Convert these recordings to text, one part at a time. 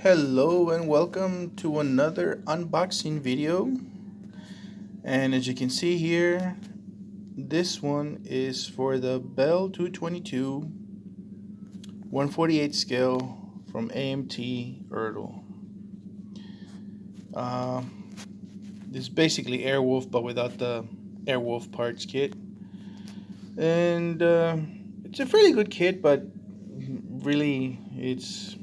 Hello and welcome to another unboxing video. And as you can see here, this one is for the Bell 222 148 scale from AMT Ertl. Uh, this is basically Airwolf but without the Airwolf parts kit. And it's a fairly good kit, but really it's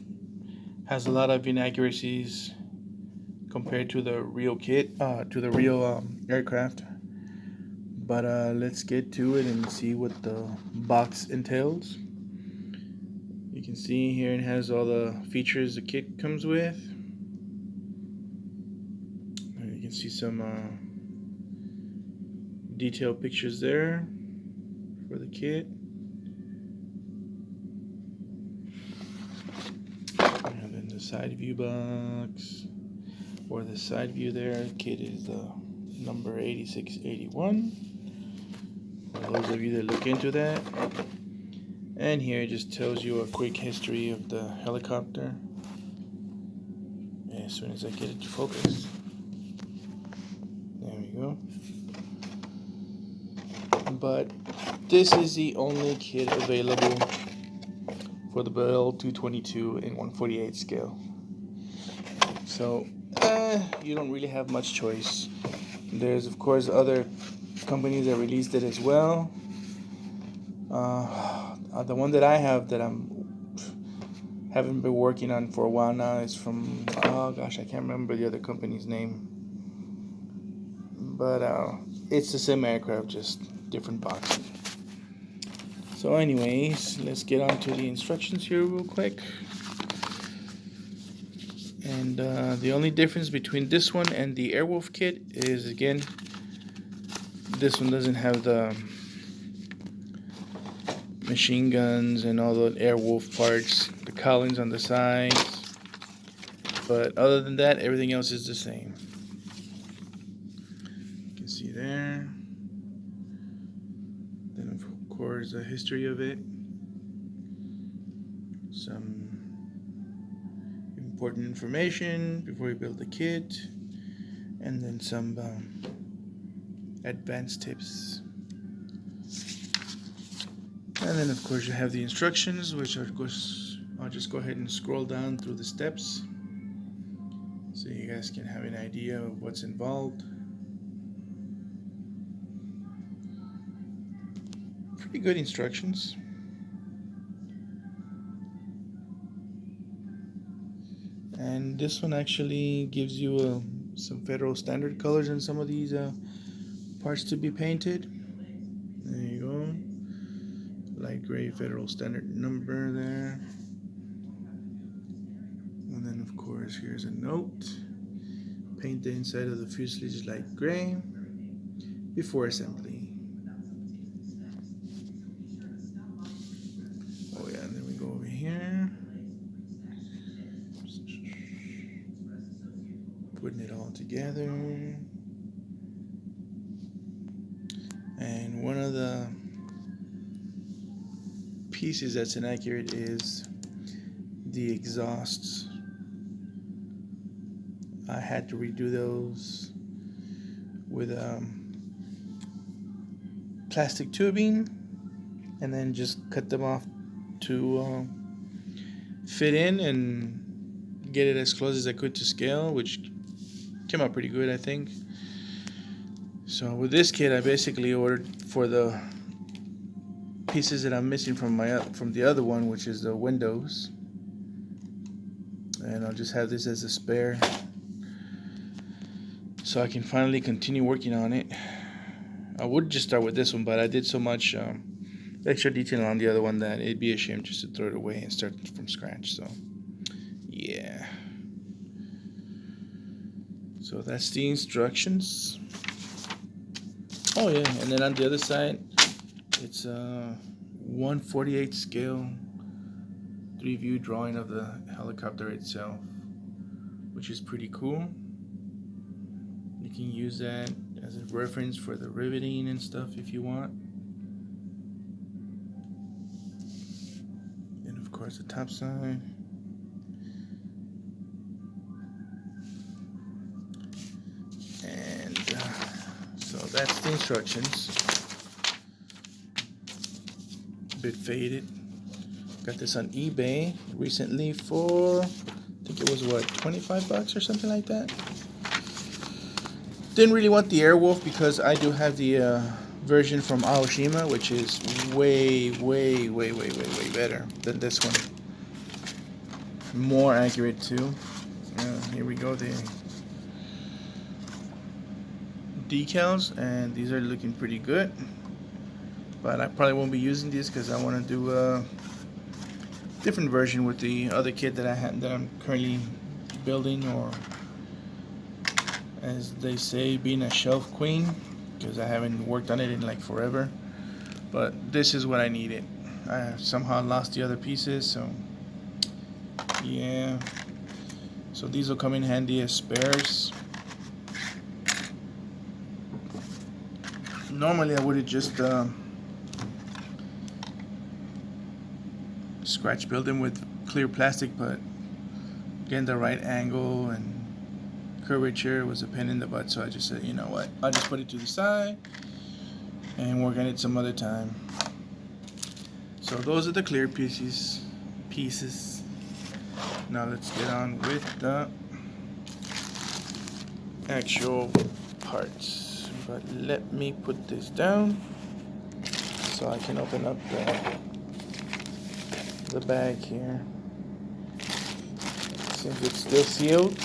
has a lot of inaccuracies compared to the real aircraft. But let's get to it and see what the box entails. You can see here it has all the features the kit comes with. And you can see some detailed pictures there for the kit. And then the side view box, or the side view there. The kit is the number 8681. For those of you that look into that. And here it just tells you a quick history of the helicopter. As soon as I get it to focus. There we go. But this is the only kit available for the Bell 222 in 148 scale. So you don't really have much choice. There's of course other companies that released it as well. The one that I have that haven't been working on for a while now is from I can't remember the other company's name, but it's the same aircraft, just different boxing. So anyways, let's get on to the instructions here real quick. And the only difference between this one and the Airwolf kit is, again, this one doesn't have the machine guns and all the Airwolf parts, the cowlings on the sides. But other than that, everything else is the same. You can see there. Then of course the history of it. Some important information before you build the kit. And then some advanced tips. And then of course you have the instructions, which are, of course, I'll just go ahead and scroll down through the steps so you guys can have an idea of what's involved. Pretty good instructions. And this one actually gives you some federal standard colors in some of these parts to be painted. There you go. Light gray federal standard number there. And then of course here's a note. Paint the inside of the fuselage light gray before assembly. Oh yeah, and then we go over here. Putting it all together. And one of the pieces that's inaccurate is the exhausts. I had to redo those with plastic tubing and then just cut them off to fit in and get it as close as I could to scale, which came out pretty good, I think. So with this kit, I basically ordered for the pieces that I'm missing from the other one, which is the windows, and I'll just have this as a spare so I can finally continue working on it. I would just start with this one, but I did so much extra detail on the other one that it'd be a shame just to throw it away and start from scratch. So yeah, so that's the instructions. Oh yeah, and then on the other side, it's a 148 scale 3-view drawing of the helicopter itself, which is pretty cool. You can use that as a reference for the riveting and stuff if you want. And of course the top side. that's the instructions. A bit faded. Got this on eBay recently for, I think it was what, $25 or something like that. Didn't really want the Airwolf because I do have the version from Aoshima, which is way better than this one. More accurate too. Here we go, the decals, and these are looking pretty good. But I probably won't be using these because I want to do a different version with the other kit that I'm currently building, or as they say, being a shelf queen, because I haven't worked on it in like forever. But this is what I needed. I somehow lost the other pieces, so yeah. So these will come in handy as spares. Normally I would have just scratch build them with clear plastic, but getting the right angle and curvature was a pain in the butt, so I just said, you know what, I'll just put it to the side and work on it some other time. So those are the clear pieces. Now let's get on with the actual parts. But let me put this down so I can open up the bag here. Seems it's still sealed.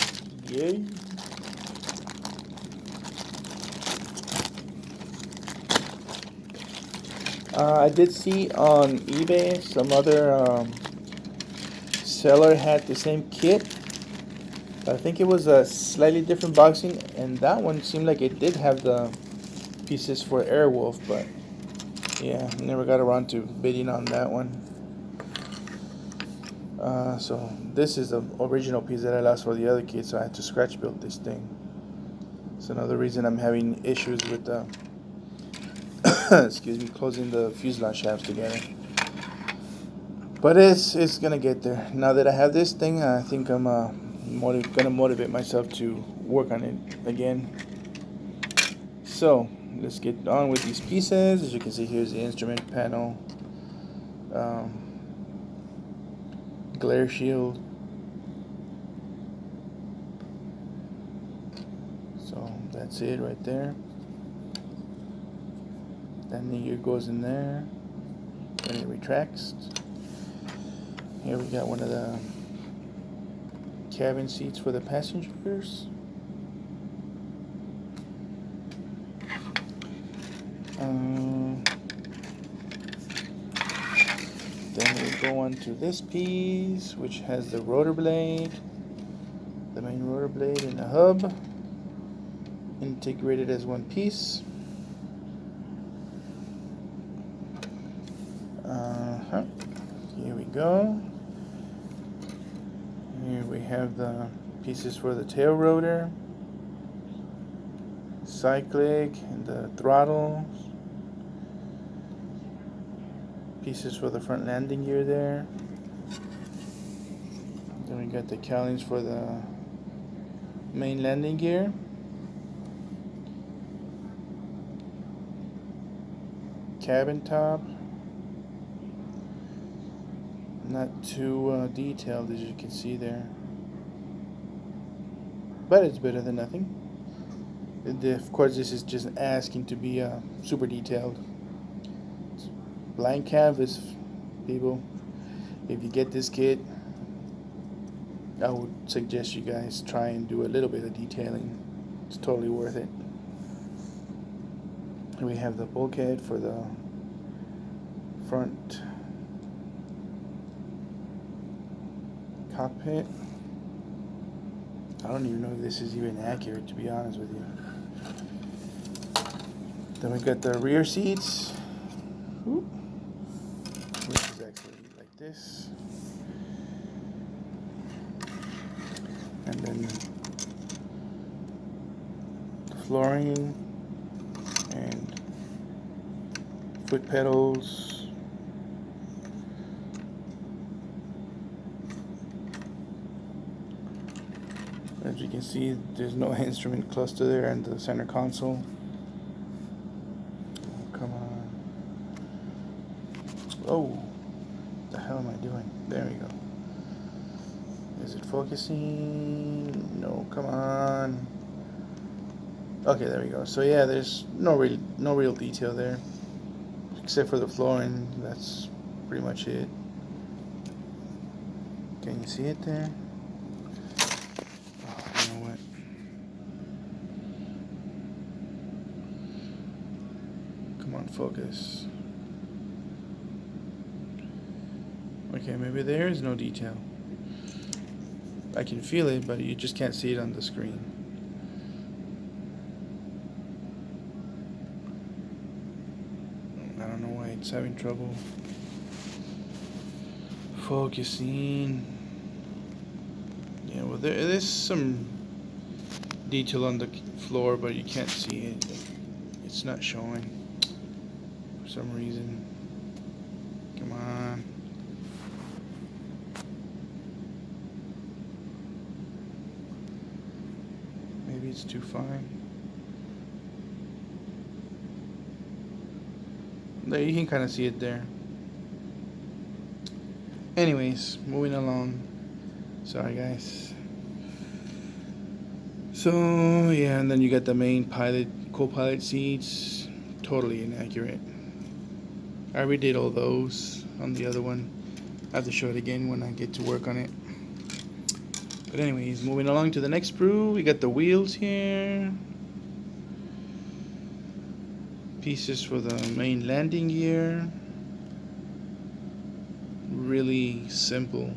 Yay. I did see on eBay some other seller had the same kit. I think it was a slightly different boxing, and that one seemed like it did have the pieces for Airwolf, but yeah, never got around to bidding on that one. So this is the original piece that I lost for the other kit, so I had to scratch build this thing. It's another reason I'm having issues with the excuse me, closing the fuselage shafts together. But it's gonna get there. Now that I have this thing, I think I'm gonna motivate myself to work on it again. So let's get on with these pieces. As you can see, here's the instrument panel, glare shield. So that's it right there. Then the gear goes in there, and it retracts. Here we got one of the cabin seats for the passengers. Then we go on to this piece, which has the rotor blade, the main rotor blade and the hub, integrated as one piece. Here we go. Here we have the pieces for the tail rotor, cyclic, and the throttle. Pieces for the front landing gear there. Then we got the cowlings for the main landing gear. Cabin top. Not too detailed, as you can see there, but it's better than nothing. Of course, this is just asking to be super detailed. It's blank canvas, people. If you get this kit, I would suggest you guys try and do a little bit of detailing. It's totally worth it. We have the bulkhead for the front cockpit. I don't even know if this is even accurate, to be honest with you. Then we got the rear seats, which is actually like this. And then flooring and foot pedals. As you can see, there's no instrument cluster there in the center console. Oh, what the hell am I doing? There we go. Is it focusing? No, come on. Okay, there we go. So yeah, there's no real detail there, except for the flooring. That's pretty much it. Can you see it there? Oh, you know what? Come on, focus. Okay, maybe there is no detail. I can feel it, but you just can't see it on the screen. I don't know why it's having trouble focusing. Yeah, well, there's some detail on the floor, but you can't see it. It's not showing for some reason. Come on. Maybe it's too fine. There, you can kind of see it there. Anyways, moving along. Sorry, guys. So, yeah, and then you got the main co-pilot seats. Totally inaccurate. I already did all those on the other one. I have to show it again when I get to work on it. But anyways, moving along to the next sprue. We got the wheels here. Pieces for the main landing gear. Really simple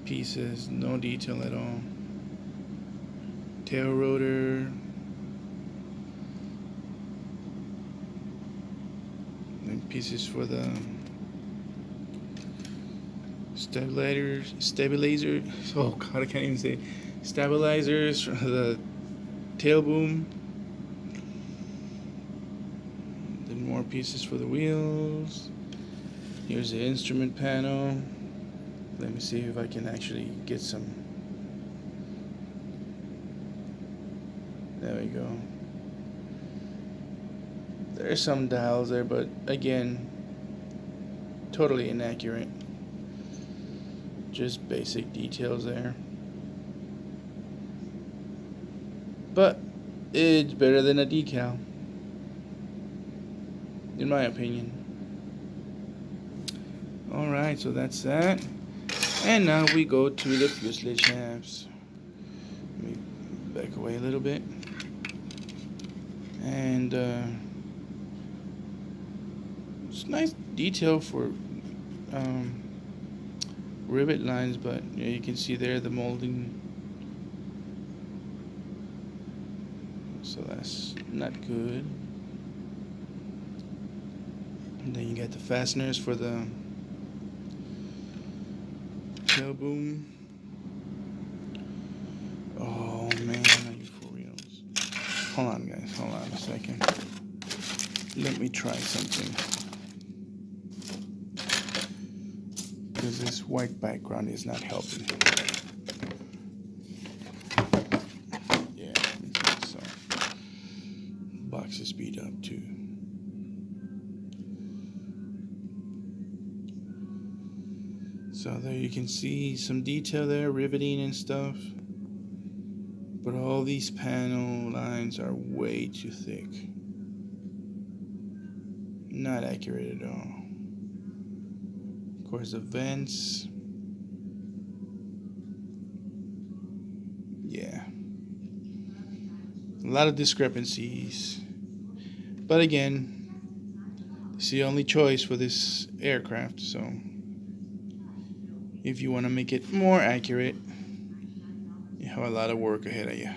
pieces, no detail at all. Tail rotor. And pieces for the stabilizer. Oh god, I can't even say. Stabilizers for the tail boom. Then more pieces for the wheels. Here's the instrument panel. Let me see if I can actually get some. There we go. There's some dials there, but again, totally inaccurate. Just basic details there. But it's better than a decal, in my opinion. Alright, so that's that. And now we go to the fuselage shafts. Let me back away a little bit. And it's nice detail for rivet lines, but yeah, you can see there the molding. So that's not good. And then you got the fasteners for the tail boom. Oh man, are you for reals? Hold on, guys. Hold on a second. Let me try something. Because this white background is not helping. Yeah, so box is beat up too. So there you can see some detail there, riveting and stuff. But all these panel lines are way too thick. Not accurate at all. Of course, the vents. Yeah. A lot of discrepancies. But again, it's the only choice for this aircraft, so if you want to make it more accurate, you have a lot of work ahead of you.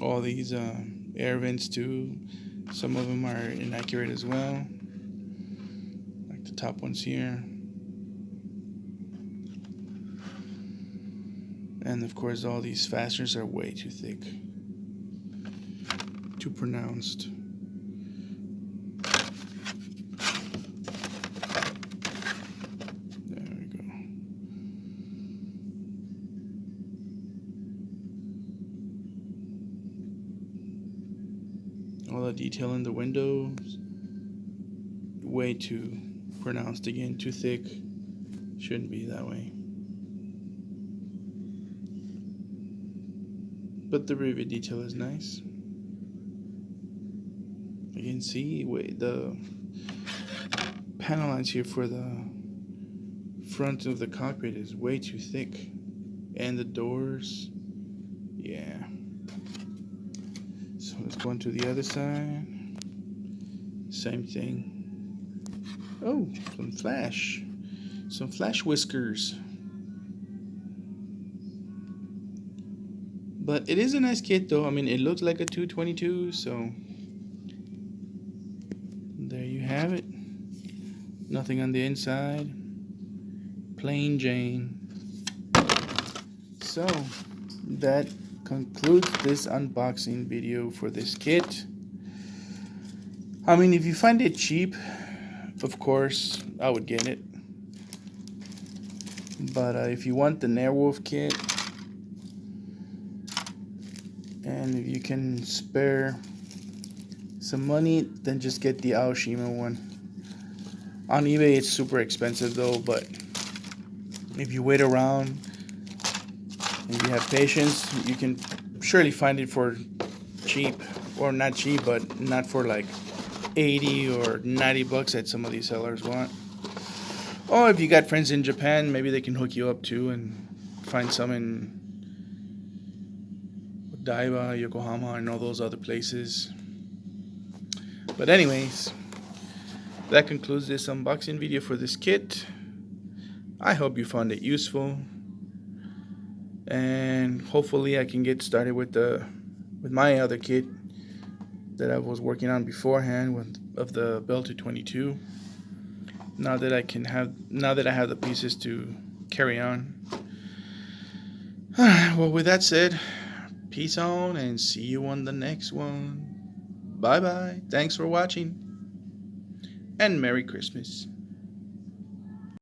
All these air vents too, some of them are inaccurate as well, like the top ones here. And of course all these fasteners are way too thick, too pronounced. the detail in the windows, way too pronounced again, too thick. Shouldn't be that way. But the rivet detail is nice. You can see the panel lines here for the front of the cockpit is way too thick. And the doors, yeah. So let's go on to the other side. Same thing. Oh, some flash whiskers. But it is a nice kit though. I mean, it looks like a 222, so there you have it. Nothing on the inside. Plain Jane. So that concludes this unboxing video for this kit. I mean, if you find it cheap, of course, I would get it. But if you want the Nerwolf kit, and if you can spare some money, then just get the Aoshima one. On eBay, it's super expensive though, but if you wait around and you have patience, you can surely find it for cheap, or not cheap, but not for like 80 or 90 bucks that some of these sellers want. Or if you got friends in Japan, maybe they can hook you up too and find some in Odaiba, Yokohama, and all those other places. But anyways, that concludes this unboxing video for this kit. I hope you found it useful, and hopefully I can get started with my other kit that I was working on beforehand of the Bell 222. Now that I have the pieces to carry on. Well, with that said, peace on and see you on the next one. Bye bye. Thanks for watching, and Merry Christmas.